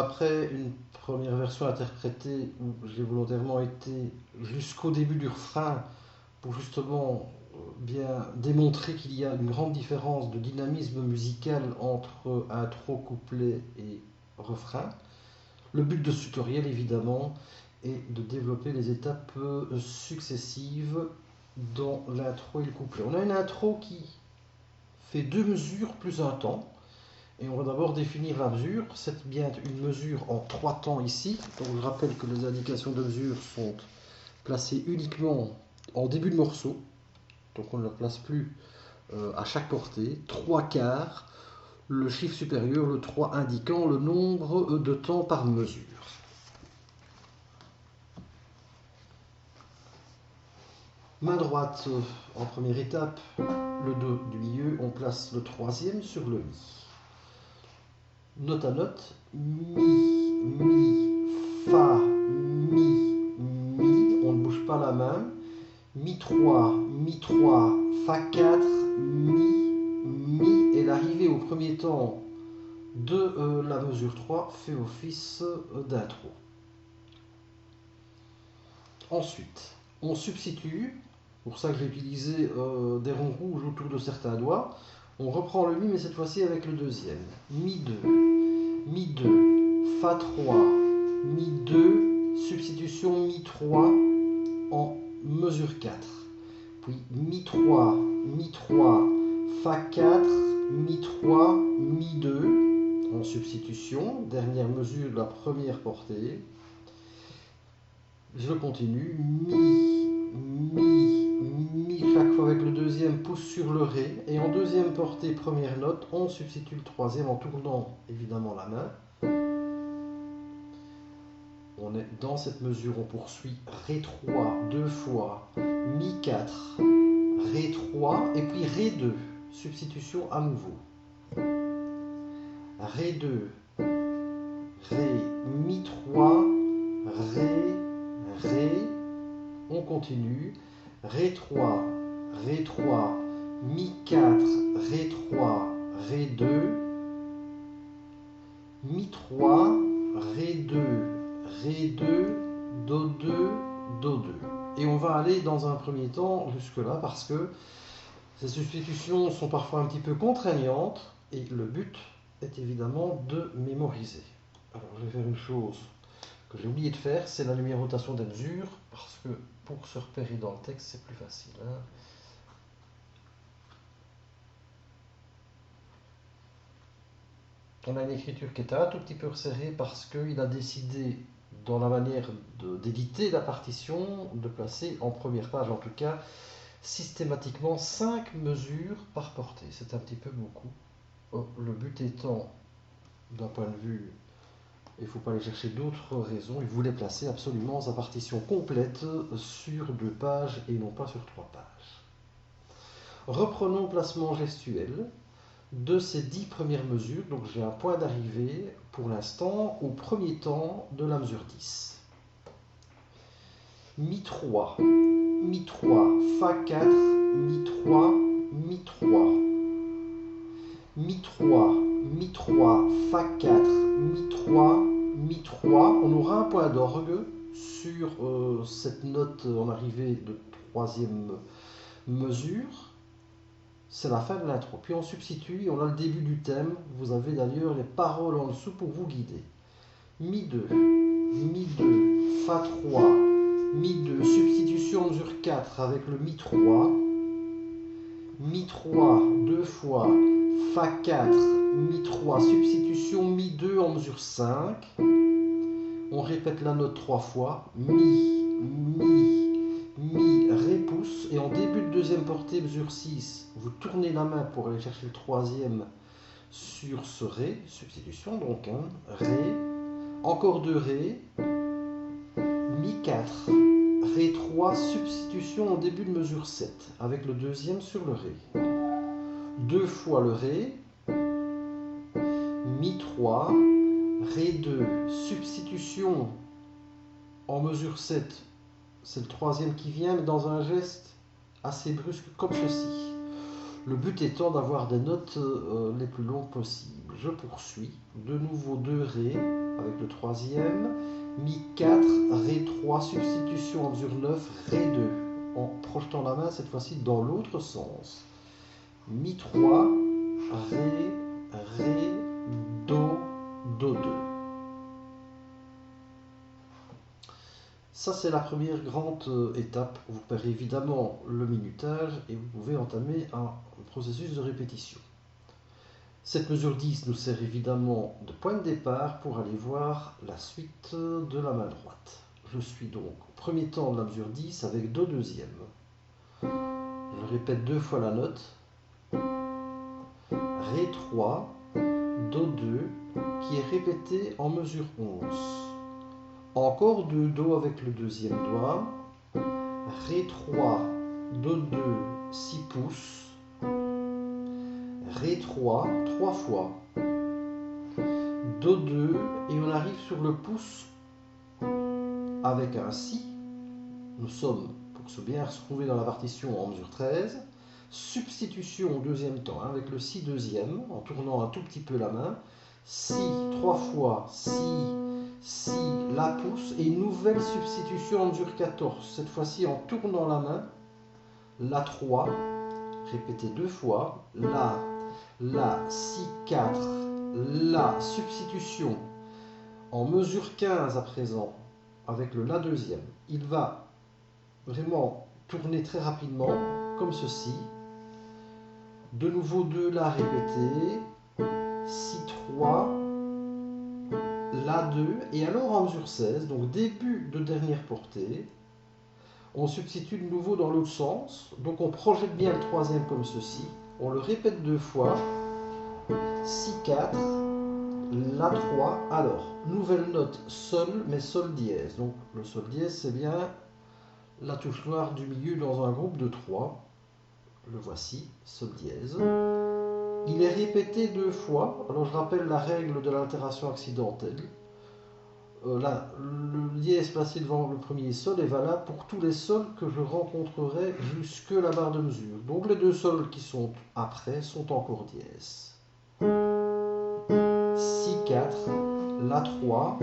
après une première version interprétée où j'ai volontairement été jusqu'au début du refrain pour justement bien démontrer qu'il y a une grande différence de dynamisme musical entre intro, couplet et refrain. Le but de ce tutoriel, évidemment, est de développer les étapes successives dans l'intro et le couplet. On a une intro qui fait 2 mesures plus un temps. Et on va d'abord définir la mesure. C'est bien une mesure en 3 temps ici. Donc je rappelle que les indications de mesure sont placées uniquement en début de morceau. Donc on ne les place plus à chaque portée. 3 quarts, le chiffre supérieur, le 3 indiquant le nombre de temps par mesure. Main droite en première étape, le Do du milieu, on place le troisième sur le Mi. Note à note, Mi, Fa, Mi, Mi, on ne bouge pas la main. Mi 3, Fa 4, Mi, et l'arrivée au premier temps de la mesure 3 fait office d'intro. Ensuite, on substitue, pour ça que j'ai utilisé des ronds rouges autour de certains doigts. On reprend le Mi, mais cette fois-ci avec le deuxième. Mi 2, Fa 3, Mi 2, substitution Mi 3 en mesure 4. Puis Mi 3, Fa 4, Mi 3, Mi 2 en substitution. Dernière mesure de la première portée. Je continue. Mi, chaque fois avec le deuxième pouce sur le Ré. Et en deuxième portée, première note, on substitue le troisième en tournant évidemment la main. On est dans cette mesure, on poursuit Ré 3 deux fois, Mi 4, Ré 3 et puis Ré 2. Substitution à nouveau. Ré 2, Ré, Mi 3, Ré, on continue. Ré 3, Mi 4, Ré 3, Ré 2, Mi 3, Ré 2, Do 2, Do 2. Et on va aller dans un premier temps jusque-là parce que ces substitutions sont parfois un petit peu contraignantes et le but est évidemment de mémoriser. Alors je vais faire une chose que j'ai oublié de faire, c'est la numérotation des mesures, parce que pour se repérer dans le texte, c'est plus facile. On a une écriture qui est un tout petit peu resserrée parce qu'il a décidé, dans la manière d'éditer la partition, de placer en première page, en tout cas, systématiquement 5 mesures par portée. C'est un petit peu beaucoup. Le but étant, d'un point de vue, il ne faut pas aller chercher d'autres raisons, il voulait placer absolument sa partition complète sur 2 pages et non pas sur 3 pages. Reprenons le placement gestuel de ces 10 premières mesures. Donc j'ai un point d'arrivée pour l'instant au premier temps de la mesure 10. Mi 3, Fa 4, Mi 3, Mi 3. Mi 3, Fa 4, Mi 3, Mi 3. On aura un point d'orgue sur cette note en arrivée de troisième mesure. C'est la fin de l'intro. Puis on substitue, on a le début du thème. Vous avez d'ailleurs les paroles en dessous pour vous guider. Mi 2, Fa 3, Mi 2, substitution mesure 4 avec le Mi 3. Mi 3, deux fois, Fa 4, Mi 3, substitution Mi 2 en mesure 5. On répète la note 3 fois. Mi, Ré pouce. Et en début de deuxième portée, mesure 6, vous tournez la main pour aller chercher le troisième sur ce Ré. Substitution donc. Ré. Encore 2 Ré. Mi 4. Ré 3, substitution en début de mesure 7, avec le deuxième sur le Ré. 2 fois le Ré, Mi 3, Ré 2, substitution en mesure 7, c'est le troisième qui vient, mais dans un geste assez brusque comme ceci. Le but étant d'avoir des notes les plus longues possibles. Je poursuis. De nouveau 2 Ré avec le troisième. Mi 4, Ré 3, substitution en mesure 9, Ré 2. En projetant la main cette fois-ci dans l'autre sens. Mi 3, Ré, Ré, Do, Do 2. Ça, c'est la première grande étape. Vous perdez évidemment le minutage et vous pouvez entamer un processus de répétition. Cette mesure 10 nous sert évidemment de point de départ pour aller voir la suite de la main droite. Je suis donc au premier temps de la mesure 10 avec Do deuxième. Je répète 2 fois la note. Ré 3, Do 2, qui est répété en mesure 11. Encore 2 Do avec le deuxième doigt. Ré 3, Do 2, 6 pouces. Ré 3, 3 fois. Do 2, et on arrive sur le pouce avec un Si. Nous sommes, pour se bien retrouver dans la partition, en mesure 13. Substitution au deuxième temps, avec le Si deuxième, en tournant un tout petit peu la main. Si, 3 fois, Si, la pouce, et une nouvelle substitution en mesure 14. Cette fois-ci en tournant la main, La 3, répétez 2 fois, La, Si, 4, La, substitution en mesure 15 à présent, avec le La deuxième. Il va vraiment tourner très rapidement, comme ceci. De nouveau 2 La répété, Si 3, La 2, et alors en mesure 16, donc début de dernière portée, on substitue de nouveau dans l'autre sens, donc on projette bien le troisième comme ceci, on le répète 2 fois, Si 4, La 3, alors, nouvelle note Sol, mais Sol dièse, donc le Sol dièse c'est bien la touche noire du milieu dans un groupe de 3, le voici, Sol dièse. Il est répété 2 fois, alors je rappelle la règle de l'altération accidentelle. Là, le dièse placé devant le premier sol est valable pour tous les sols que je rencontrerai jusque la barre de mesure. Donc les 2 sols qui sont après sont encore dièse. Si 4, La 3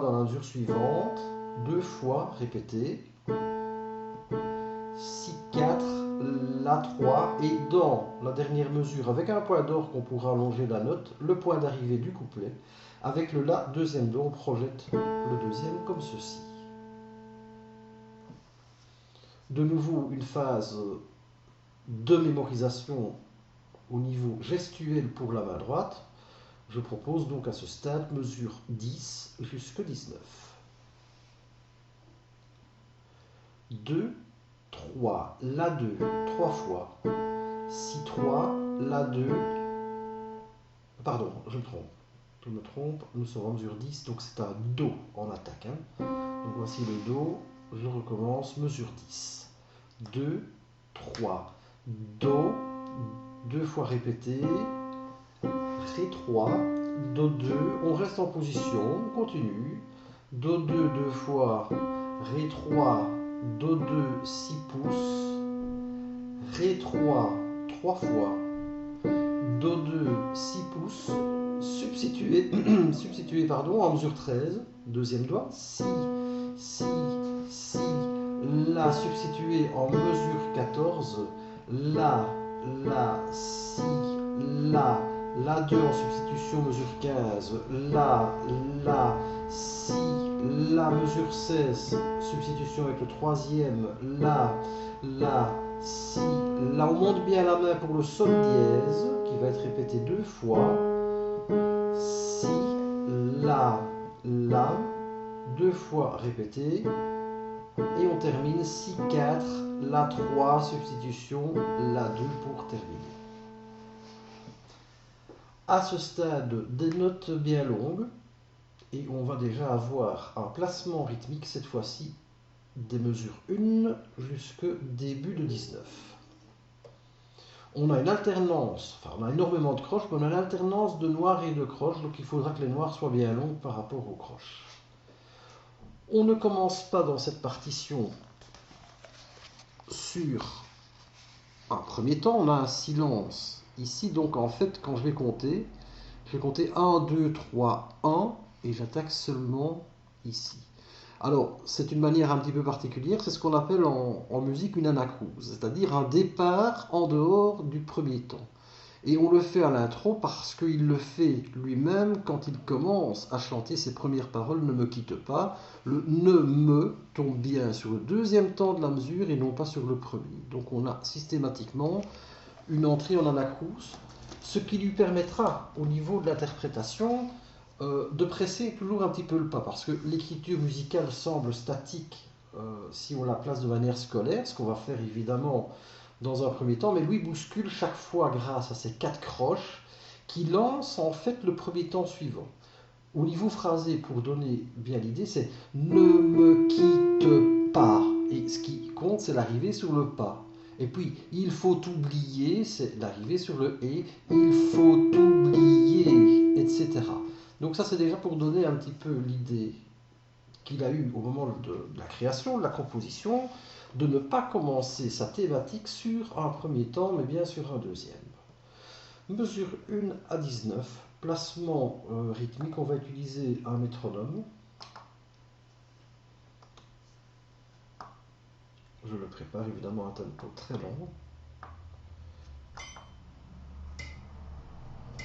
dans la mesure suivante, 2 fois répété. Si 4, La 3, et dans la dernière mesure, avec un point d'or qu'on pourra allonger la note, le point d'arrivée du couplet. Avec le La deuxième Do, on projette le deuxième comme ceci. De nouveau, une phase de mémorisation au niveau gestuel pour la main droite. Je propose donc à ce stade mesure 10 jusqu'à 19. 2, 3, La 2, 3 fois. Si 3, La 2. Pardon, je me trompe, nous sommes en mesure 10, donc c'est un Do en attaque. Donc voici le Do, je recommence, mesure 10. 2, 3, Do, 2 fois répété, Ré 3, Do 2, on reste en position, on continue, Do 2, 2 fois, Ré 3, Do 2, 6 pouces, Ré 3, 3 fois, Do 2, 6 pouces, substitué en mesure 13, deuxième doigt, Si, La substitué en mesure 14, La, Si, La 2 en substitution mesure 15, La, Si, La mesure 16, substitution avec le troisième, La, Si, là on monte bien la main pour le Sol dièse, qui va être répété 2 fois, Si, La, 2 fois répété, et on termine Si 4, La 3, substitution, La 2 pour terminer. À ce stade, des notes bien longues, et on va déjà avoir un placement rythmique, cette fois-ci, des mesures 1 jusqu'au début de 19. On a une alternance, enfin on a énormément de croches, mais on a une alternance de noirs et de croches, donc il faudra que les noirs soient bien longues par rapport aux croches. On ne commence pas dans cette partition sur un premier temps, on a un silence. Ici, donc, en fait, quand je vais compter 1, 2, 3, 1, et j'attaque seulement ici. Alors, c'est une manière un petit peu particulière, c'est ce qu'on appelle en musique une anacrouse, c'est-à-dire un départ en dehors du premier temps. Et on le fait à l'intro parce qu'il le fait lui-même quand il commence à chanter ses premières paroles, ne me quitte pas. Le ne me tombe bien sur le deuxième temps de la mesure et non pas sur le premier. Donc on a systématiquement une entrée en anacrouse, ce qui lui permettra au niveau de l'interprétation de presser toujours un petit peu le pas, parce que l'écriture musicale semble statique si on la place de manière scolaire, ce qu'on va faire évidemment dans un premier temps, mais lui bouscule chaque fois grâce à ces 4 croches qui lancent en fait le premier temps suivant. Au niveau phrasé, pour donner bien l'idée, c'est ne me quitte pas. Et ce qui compte, c'est l'arrivée sur le pas. Et puis, il faut oublier, c'est l'arrivée sur le et, il faut oublier, etc. Donc ça, c'est déjà pour donner un petit peu l'idée qu'il a eue au moment de la création, de la composition, de ne pas commencer sa thématique sur un premier temps, mais bien sur un deuxième. Mesure 1 à 19, placement rythmique, on va utiliser un métronome. Je le prépare évidemment à un tempo très lent. Et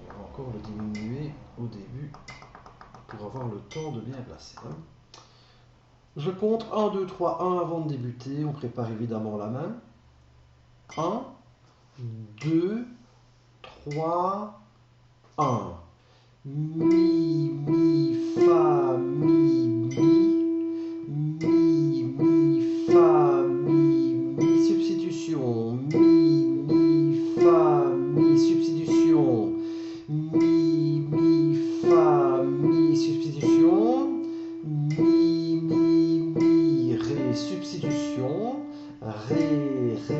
on va encore le diminuer au début pour avoir le temps de bien placer. Je compte 1, 2, 3, 1 avant de débuter. On prépare évidemment la main. 1, 2, 3, 1. Mi, mi, fa, mi, fa, mi, substitution. Mi, fa, mi, substitution. Mi, fa, mi, substitution. Mi, ré, substitution. Ré, ré,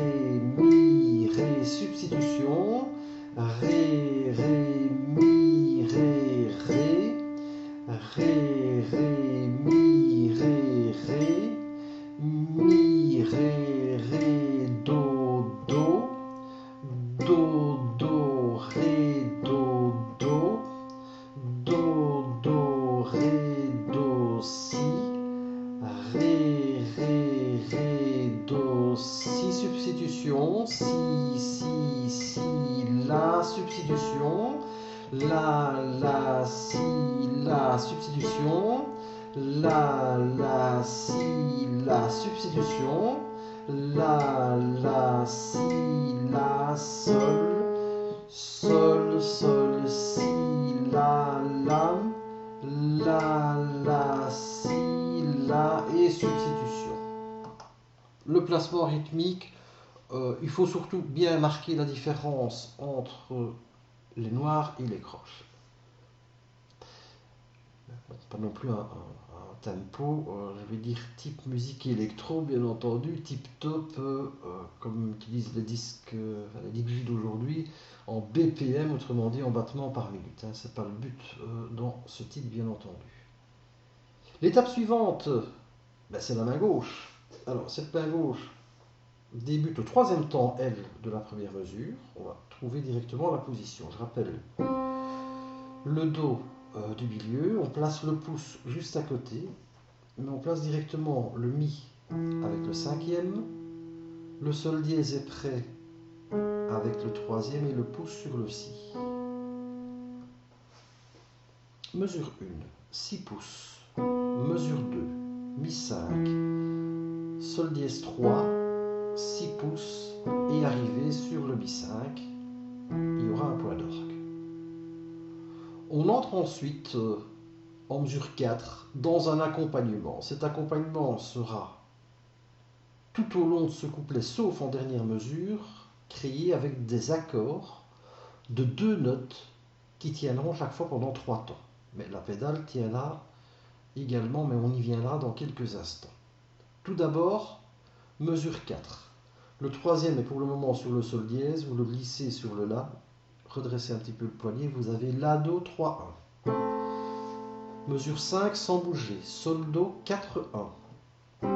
substitution. Ré, mi, ré, mi, do, si, do, si, substitution, si, la, substitution, la, si, la, substitution, la, si, la, substitution, la, si, la, sol, si, la, si, la et substitution. Le placement rythmique, il faut surtout bien marquer la différence entre les noirs et les croches. Pas non plus un tempo, je vais dire type musique électro, bien entendu, type top, comme utilisent les disques d'aujourd'hui, en BPM, autrement dit en battements par minute. C'est pas le but dans ce type, bien entendu. L'étape suivante, c'est la main gauche. Alors, cette main gauche débute au troisième temps, L, de la première mesure. On va trouver directement la position. Je rappelle le Do du milieu, on place le pouce juste à côté, mais on place directement le Mi avec le cinquième, le Sol dièse est prêt avec le troisième et le pouce sur le Si. Mesure 1, 6 pouces. Mesure 2, Mi 5, Sol dièse 3, 6 pouces et arrivé sur le Mi 5, il y aura un point d'orgue. On entre ensuite en mesure 4 dans un accompagnement. Cet accompagnement sera tout au long de ce couplet, sauf en dernière mesure, créé avec des accords de 2 notes qui tiendront chaque fois pendant 3 temps. Mais la pédale tient là également, mais on y viendra dans quelques instants. Tout d'abord, mesure 4. Le troisième est pour le moment sur le Sol dièse, vous le glissez sur le La, redressez un petit peu le poignet, vous avez La, Do, 3, 1. Mesure 5 sans bouger, Sol, Do, 4, 1.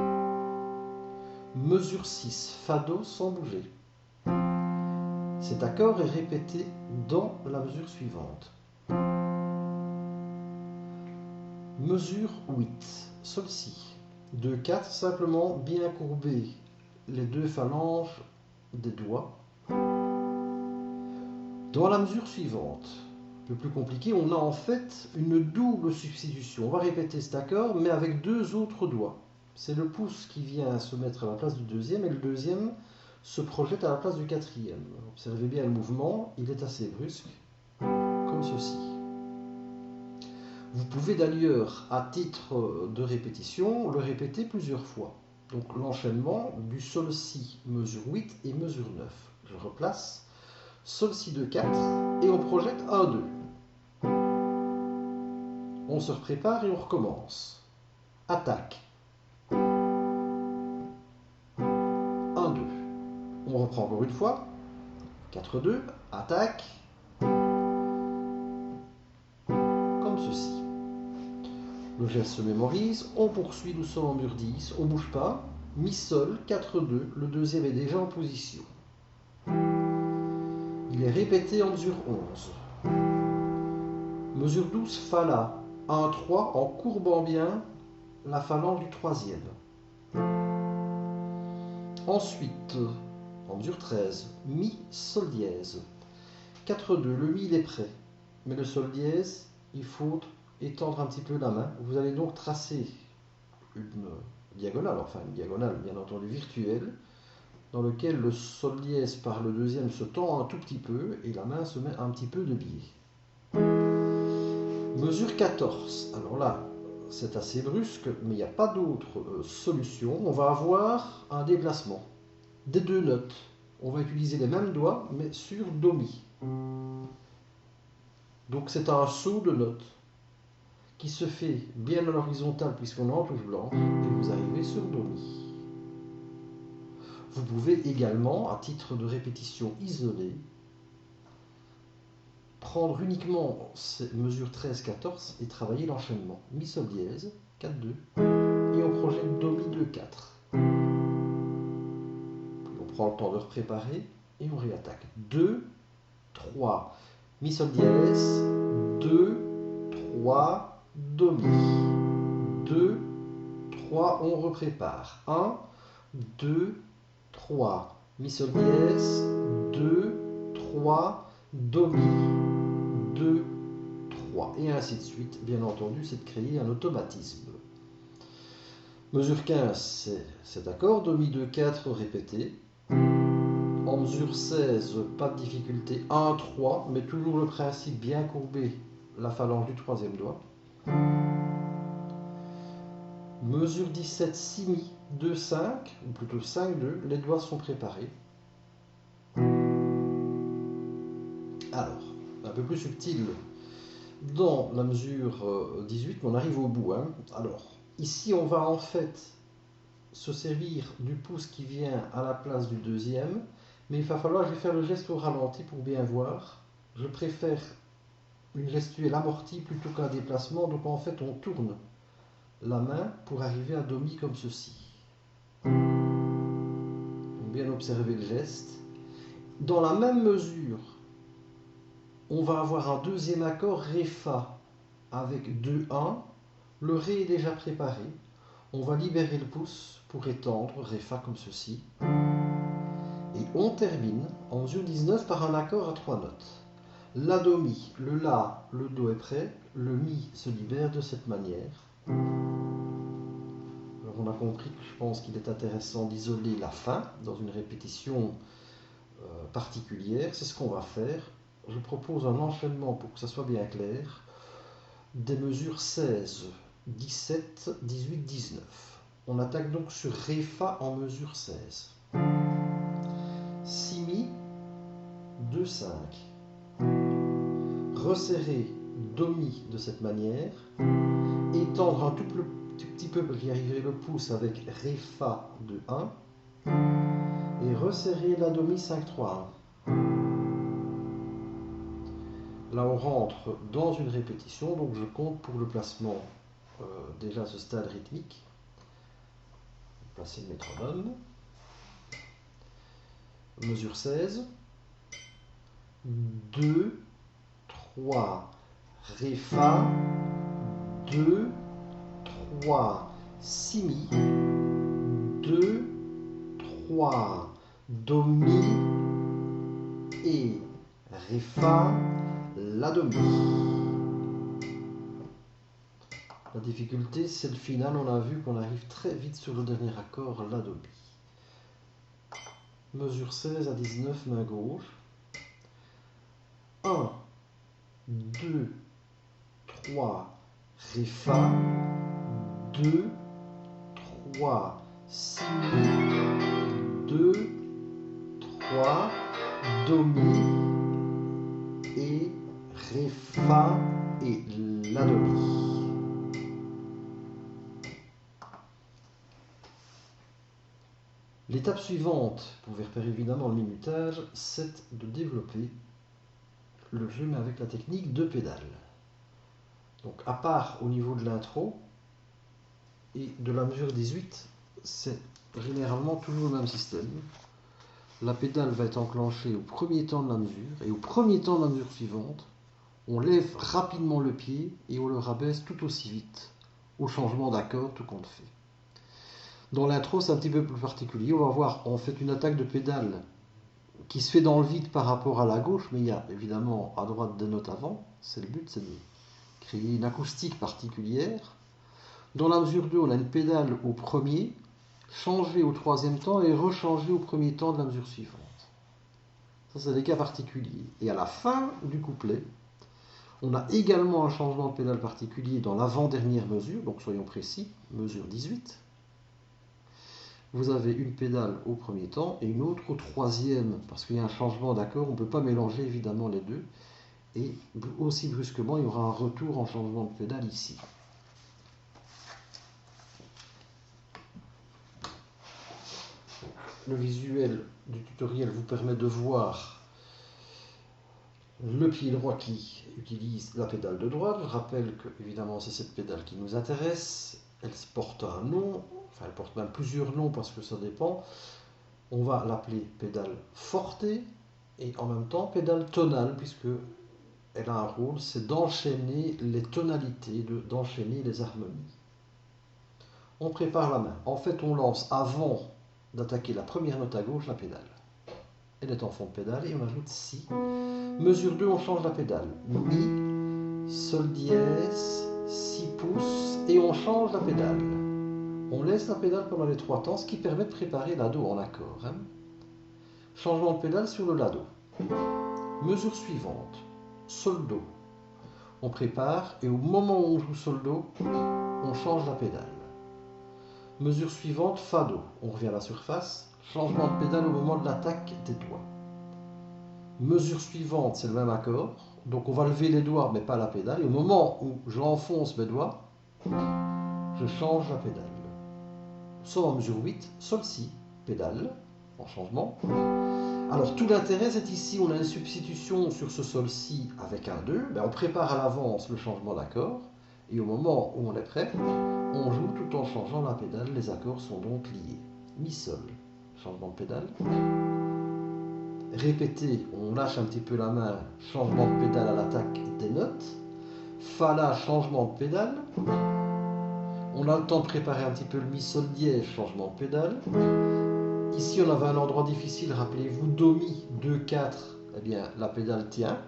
Mesure 6, Fa, Do sans bouger. Cet accord est répété dans la mesure suivante. Mesure 8, Sol, Si. 2, 4, simplement bien courber les deux phalanges des doigts. Dans la mesure suivante, un peu plus compliqué, on a en fait une double substitution. On va répéter cet accord, mais avec deux autres doigts. C'est le pouce qui vient se mettre à la place du deuxième, et le deuxième se projette à la place du quatrième. Observez bien le mouvement, il est assez brusque, comme ceci. Vous pouvez d'ailleurs, à titre de répétition, le répéter plusieurs fois. Donc l'enchaînement du Sol, Si, mesure 8 et mesure 9. Je replace Sol, Si, 2, 4 et on projette 1, 2. On se prépare et on recommence. Attaque. 1, 2. On reprend encore une fois. 4, 2. Attaque. Comme ceci. Le geste se mémorise. On poursuit, nous sommes en mur 10. On ne bouge pas. Mi, Sol, 4, 2. Le deuxième est déjà en position. Il est répété en mesure 11. Mesure 12, Fa, La. 1, 3 en courbant bien la phalange du troisième. Ensuite, en mesure 13, Mi, Sol dièse. 4, 2, le Mi il est prêt. Mais le Sol dièse, il faut étendre un petit peu la main. Vous allez donc tracer une diagonale, enfin une diagonale bien entendu virtuelle, dans lequel le Sol dièse par le deuxième se tend un tout petit peu et la main se met un petit peu de biais. Mesure 14. Alors là, c'est assez brusque, mais il n'y a pas d'autre solution. On va avoir un déplacement des deux notes. On va utiliser les mêmes doigts, mais sur Do, Mi. Donc c'est un saut de notes qui se fait bien à l'horizontale puisqu'on est en touche blanche et vous arrivez sur Do, Mi. Vous pouvez également, à titre de répétition isolée, prendre uniquement ces mesures 13, 14 et travailler l'enchaînement. Mi, Sol dièse, 4, 2, et on projette Do, Mi, 2, 4. Puis on prend le temps de repréparer et on réattaque. 2, 3, Mi, Sol dièse, 2, 3, Do, Mi. 2, 3, on reprépare. 1, 2, 3, Mi, Sol dièse, 2, 3, Do, Mi. 2, 3, et ainsi de suite. Bien entendu, c'est de créer un automatisme. Mesure 15, c'est cet accord. Do, Mi, 2, 4 répété. En mesure 16, pas de difficulté. 1, 3, mais toujours le principe bien courbé, la phalange du troisième doigt. Mesure 17, Si, Mi, 2, 5, ou plutôt 5, 2, les doigts sont préparés. Alors, un peu plus subtil dans la mesure 18, mais on arrive au bout. Alors, ici, on va en fait se servir du pouce qui vient à la place du deuxième, mais il va falloir, je vais faire le geste au ralenti pour bien voir. Je préfère une gestuelle amortie plutôt qu'un déplacement, donc en fait, on tourne la main pour arriver à Do, Mi comme ceci. Donc, bien observer le geste. Dans la même mesure, on va avoir un deuxième accord Ré, Fa avec 2, 1. Le Ré est déjà préparé. On va libérer le pouce pour étendre Ré, Fa comme ceci. Et on termine en mesure 19 par un accord à 3 notes. La, Do, Mi. Le La, le Do est prêt. Le Mi se libère de cette manière. Alors on a compris que je pense qu'il est intéressant d'isoler la fin dans une répétition particulière. C'est ce qu'on va faire. Je propose un enchaînement pour que ça soit bien clair. Des mesures 16, 17, 18, 19. On attaque donc sur Ré, Fa en mesure 16. Si, Mi, 2, 5. Resserrer Do, Mi de cette manière. Étendre un tout petit peu pour y arriver le pouce avec Ré, Fa de 1. Et resserrer la Do, Mi 5, 3, 1. Là, on rentre dans une répétition, donc je compte pour le placement déjà à ce stade rythmique. Placer le métronome. mesure 16, 2, 3, Ré, Fa, 2, 3, Si, Mi, 2, 3, Do, Mi, et Ré, Fa, La, Do, Mi. La difficulté, c'est le final. On a vu qu'on arrive très vite sur le dernier accord, La, Do, Mi. Mesure 16 à 19, main gauche. 1, 2, 3, Ré, Fa, 2, 3, Si, Mi, 2, 3, Do, Mi, et Ré, Fa, et La, Do, Mi. L'étape suivante, pour faire évidemment le minutage, c'est de développer le jeu, mais avec la technique de pédale. Donc, à part au niveau de l'intro et de la mesure 18, c'est généralement toujours le même système. La pédale va être enclenchée au premier temps de la mesure, et au premier temps de la mesure suivante, on lève rapidement le pied et on le rabaisse tout aussi vite, au changement d'accord, tout compte fait. Dans l'intro, c'est un petit peu plus particulier. On va voir, on fait une attaque de pédale qui se fait dans le vide par rapport à la gauche, mais il y a évidemment à droite des notes avant. C'est le but, c'est de créer une acoustique particulière. Dans la mesure 2, on a une pédale au premier, changée au troisième temps et rechangée au premier temps de la mesure suivante. Ça, c'est des cas particuliers. Et à la fin du couplet, on a également un changement de pédale particulier dans l'avant-dernière mesure, donc soyons précis, mesure 18. Vous avez une pédale au premier temps et une autre au troisième, parce qu'il y a un changement d'accord, on ne peut pas mélanger évidemment les deux. Et aussi brusquement, il y aura un retour en changement de pédale ici. Le visuel du tutoriel vous permet de voir le pied droit qui utilise la pédale de droite. Je rappelle que évidemment c'est cette pédale qui nous intéresse. Elle porte un nom, enfin elle porte même plusieurs noms parce que ça dépend. On va l'appeler pédale forte et en même temps pédale tonale, puisque elle a un rôle, c'est d'enchaîner les tonalités, d'enchaîner les harmonies. On prépare la main. En fait, on lance avant d'attaquer la première note à gauche la pédale. Elle est en fond de pédale et on ajoute Si. Mesure 2, on change la pédale. Mi, Sol dièse, Si pouces et on change la pédale. On laisse la pédale pendant les 3 temps, ce qui permet de préparer la Do en accord. Changement de pédale sur le La Do. Mesure suivante, Sol Do. On prépare et au moment où on joue Sol Do, on change la pédale. Mesure suivante, Fa Do. On revient à la surface, changement de pédale au moment de l'attaque des doigts. Mesure suivante, c'est le même accord, donc on va lever les doigts mais pas la pédale, et au moment où j'enfonce mes doigts, je change la pédale. Sol en mesure 8, Sol Si, pédale, en changement. Alors tout l'intérêt c'est ici, on a une substitution sur ce Sol Si avec un 2, on prépare à l'avance le changement d'accord, et au moment où on est prêt, on joue tout en changeant la pédale, les accords sont donc liés. Mi Sol, changement de pédale. Répété, on lâche un petit peu la main, changement de pédale à l'attaque des notes. Fa La, changement de pédale. On a le temps de préparer un petit peu le Mi Sol dièse, changement de pédale. Ici on avait un endroit difficile, rappelez-vous, Do Mi 2, 4, eh bien la pédale tient,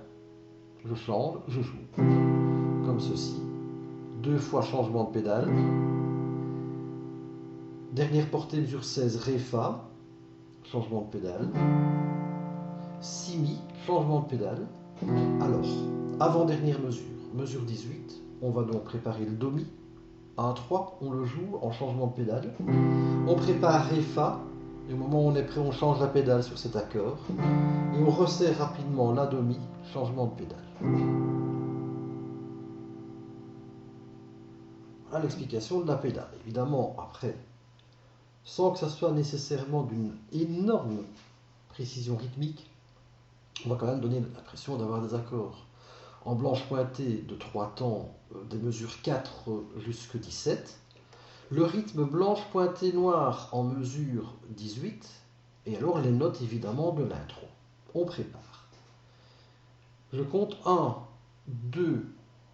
je change, je joue, comme ceci, 2 fois changement de pédale, dernière portée mesure 16, Ré Fa, changement de pédale, Si Mi, changement de pédale. Alors, avant-dernière mesure, mesure 18, on va donc préparer le Do Mi, 1, 3, on le joue en changement de pédale, on prépare Ré Fa, et au moment où on est prêt, on change la pédale sur cet accord. Et on resserre rapidement La Do Mi, changement de pédale. Voilà l'explication de la pédale. Évidemment, après, sans que ça soit nécessairement d'une énorme précision rythmique, on va quand même donner l'impression d'avoir des accords en blanche pointée de 3 temps, des mesures 4 jusqu'à 17. Le rythme blanche pointée noire en mesure 18. Et alors les notes évidemment de l'intro. On prépare. Je compte 1, 2,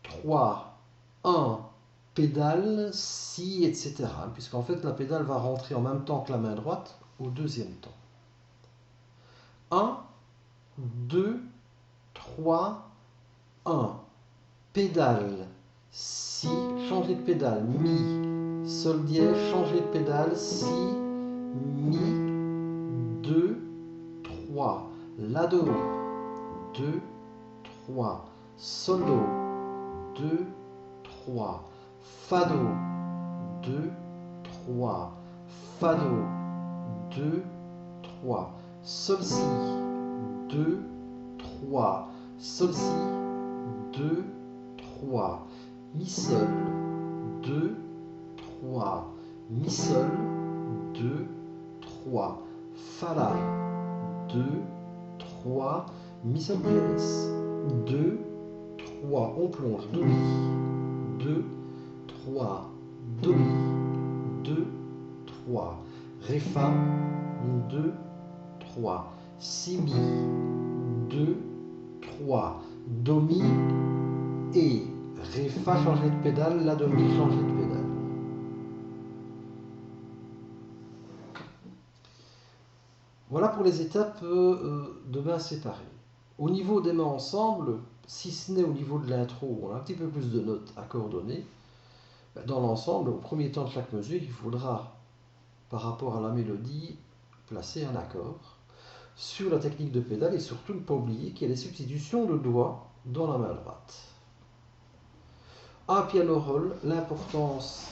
3, 1, pédale, si, etc. Puisqu'en fait la pédale va rentrer en même temps que la main droite au deuxième temps. 1, 2, 3, 1. Pédale, si, changer de pédale, mi, sol dièse, changer de pédale, si, mi, 2, 3. La do, 2, 3. Sol do, 2, 3. Fa do, 2, 3. Fa do, 2, 3. Sol si, 2, 3. Sol si, 2, 3. Mi sol, 2, 3. Mi sol, 2, 3. Fa la, 2, 3. Mi sol dièse, 2, 3. On plonge. Do mi, 2, 3. Do mi, 2, 3. Ré fa, 2, 3. Si mi, 2, 3. Do mi et ré fa changer de pédale, la do mi changer de pédale. Voilà pour les étapes de mains séparées. Au niveau des mains ensemble, si ce n'est au niveau de l'intro où on a un petit peu plus de notes à coordonner, dans l'ensemble, au premier temps de chaque mesure, il faudra, par rapport à la mélodie, placer un accord sur la technique de pédale et surtout ne pas oublier qu'il y a des substitutions de doigts dans la main droite. Un piano roll, l'importance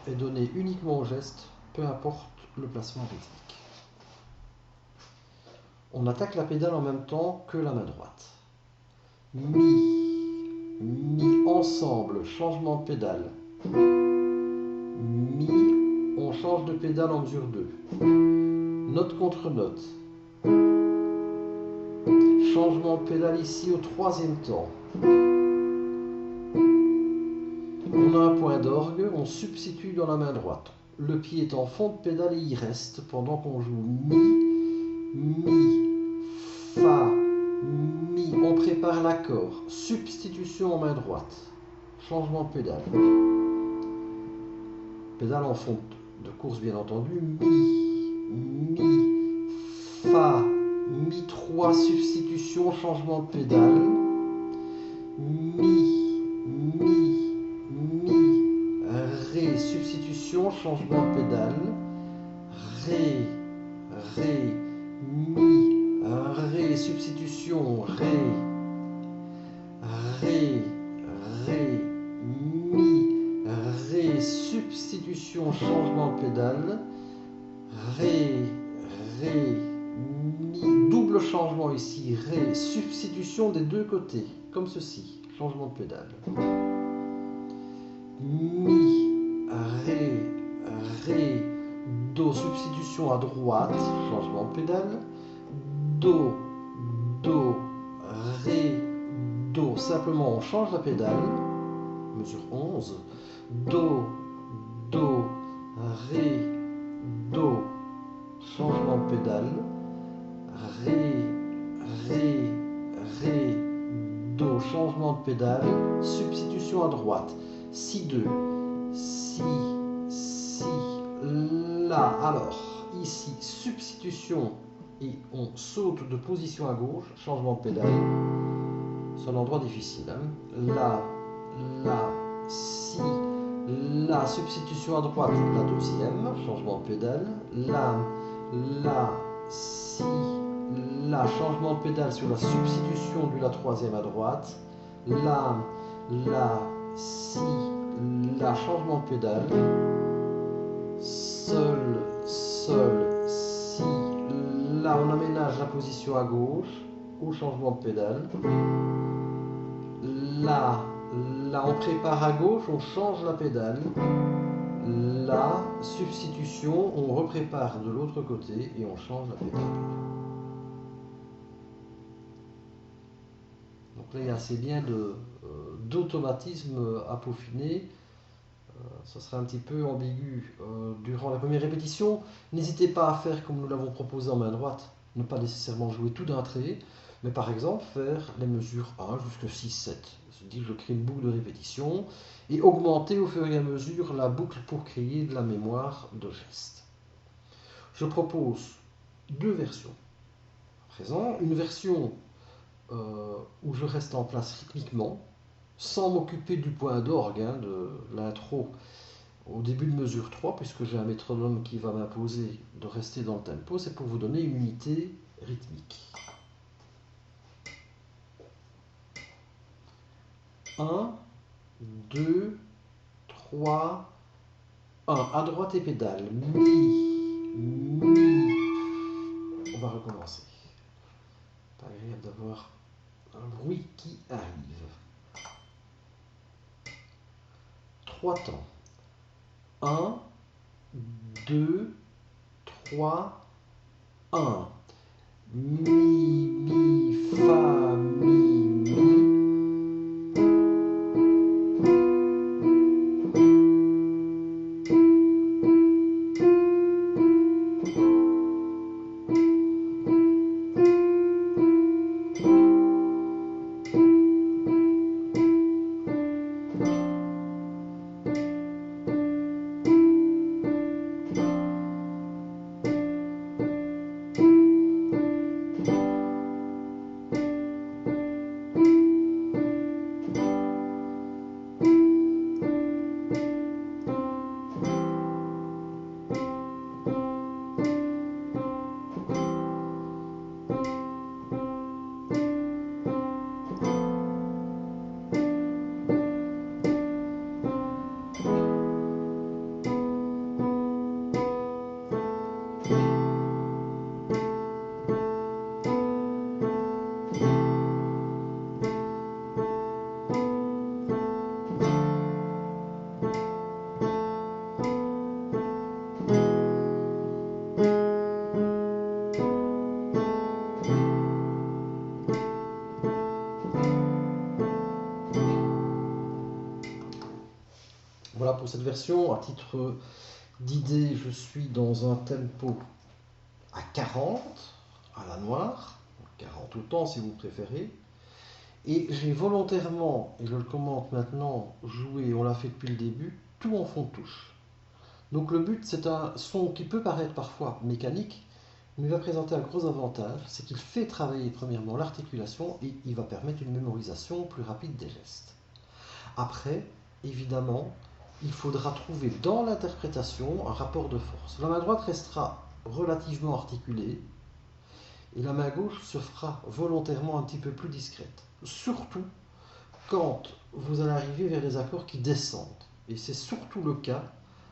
est donnée uniquement au geste, peu importe le placement rythmique. On attaque la pédale en même temps que la main droite. Mi, mi ensemble, changement de pédale. Mi, on change de pédale en mesure 2. Note contre note. Changement de pédale ici au troisième temps. On a un point d'orgue, on substitue dans la main droite. Le pied est en fond de pédale et il reste pendant qu'on joue mi, mi, fa, mi. On prépare l'accord. Substitution en main droite. Changement de pédale. Pédale en fond de course bien entendu. Mi, mi, fa, mi 3, substitution, changement de pédale. Mi, mi, mi, ré, substitution, changement de pédale. Ré, ré, mi, ré, substitution, ré, ré, ré, mi, ré, substitution, changement de pédale. Ré, ré, mi, double changement ici, ré, substitution des deux côtés, comme ceci, changement de pédale. Mi, ré, ré, do, substitution à droite, changement de pédale. Do, do, ré, do, simplement on change la pédale, mesure 11. Do, do, ré, do, changement de pédale. Ré, ré, ré, do, changement de pédale, substitution à droite. Si 2, si, si, la. Alors, ici, substitution et on saute de position à gauche, changement de pédale. C'est un endroit difficile. La, si, la, substitution à droite, la deuxième, changement de pédale. La, si, la, changement de pédale sur la substitution de la troisième à droite. La, si, la, changement de pédale. Sol, si, la, on aménage la position à gauche au changement de pédale. La, on prépare à gauche, on change la pédale. La, substitution, on reprépare de l'autre côté et on change la pédale. Donc là, il y a assez bien d'automatisme à peaufiner ça sera un petit peu ambigu durant la première répétition. N'hésitez pas à faire comme nous l'avons proposé en main droite, ne pas nécessairement jouer tout d'un trait, mais par exemple faire les mesures 1 jusqu'à 6, 7. C'est-à-dire que je crée une boucle de répétition et augmenter au fur et à mesure la boucle pour créer de la mémoire de gestes. Je propose deux versions. À présent, une version où je reste en place rythmiquement, sans m'occuper du point d'orgue, de l'intro au début de mesure 3, puisque j'ai un métronome qui va m'imposer de rester dans le tempo. C'est pour vous donner une unité rythmique. 1, 2, 3, 1. À droite et pédale. Mi, mi. On va recommencer. Pas agréable d'avoir un bruit qui arrive. 3 temps. 1, 2, 3, 1. Mi, mi, fa, mi, mi. Voilà pour cette version. À titre d'idée, je suis dans un tempo à 40 à la noire, 40 autant si vous préférez. Et j'ai volontairement, et je le commente maintenant, joué, on l'a fait depuis le début, tout en fond de touche. Donc le but, c'est un son qui peut paraître parfois mécanique, mais il va présenter un gros avantage, c'est qu'il fait travailler premièrement l'articulation et il va permettre une mémorisation plus rapide des gestes. Après, évidemment, il faudra trouver dans l'interprétation un rapport de force. La main droite restera relativement articulée et la main gauche se fera volontairement un petit peu plus discrète. Surtout quand vous allez arriver vers des accords qui descendent. Et c'est surtout le cas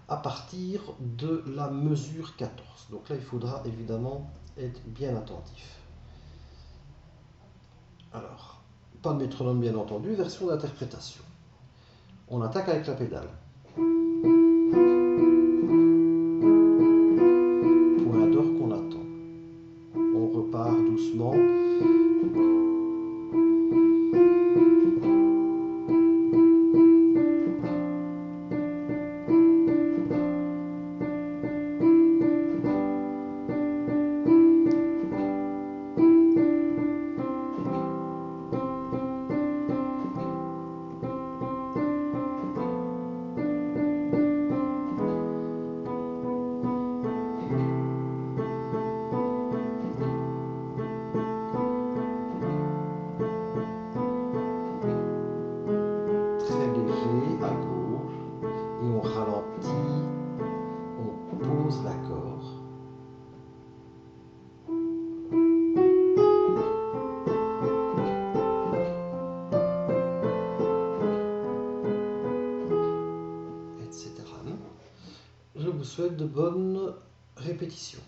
à partir de la mesure 14. Donc là, il faudra évidemment être bien attentif. Alors, pas de métronome bien entendu, version d'interprétation. On attaque avec la pédale. Point d'or qu'on attend. On repart doucement. Je vous souhaite de bonnes répétitions.